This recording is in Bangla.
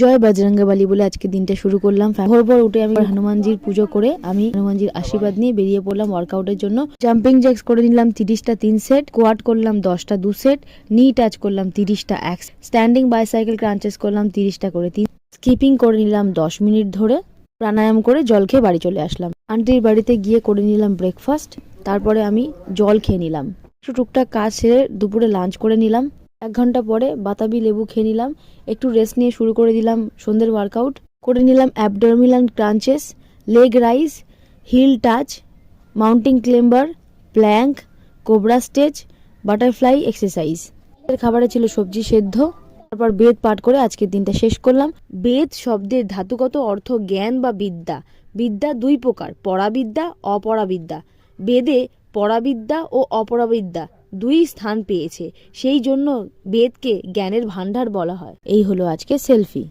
জয় বজরঙ্গবলী বলে আজকে দিনটা শুরু করলাম। ভোরভোর উঠে আমি হনুমানজির পুজো করে আমি হনুমানজির আশীর্বাদ নিয়ে বেরিয়ে পড়লাম ওয়ার্কআউটের জন্য। জাম্পিং জ্যাক্স করে নিলাম 30টা 3 সেট, কোয়াড করলাম 10টা 2 সেট, নি টাচ করলাম 30টা 1, স্ট্যান্ডিং বাইসাইকেল ক্রাঞ্চেস করলাম 30টা করে 3, স্কিপিং করে নিলাম 10 মিনিট ধরে, প্রাণায়াম করে জল খেয়ে বাড়ি চলে আসলাম। আন্টির বাড়িতে গিয়ে করে নিলাম ব্রেকফাস্ট, তারপরে আমি জল খেয়ে নিলাম। একটু টুকটাক কাজ সেরে দুপুরে লাঞ্চ করে নিলাম। 1 ঘন্টা পরে বাতাবি লেবু খেয়ে নিলাম। একটু রেস্ট নিয়ে শুরু করে দিলাম সন্ধ্যের ওয়ার্কআউট। করে নিলাম abdominal crunches, leg raise, heel touch, mountain climber, plank, cobra stretch, butterfly exercise. এর খাবারে ছিল সবজি সেদ্ধ। তারপর বেদ পাঠ করে আজকের দিনটা শেষ করলাম। বেদ শব্দের ধাতুগত অর্থ জ্ঞান বা বিদ্যা। বিদ্যা 2 প্রকার, পরাবিদ্যা, অপরাবিদ্যা। বেদে পরাবিদ্যা ও অপরাবিদ্যা 2 স্থান পেয়েছে, সেই জন্য বেদকে জ্ঞানের ভান্ডার বলা হয়। এই হলো আজকে সেলফি।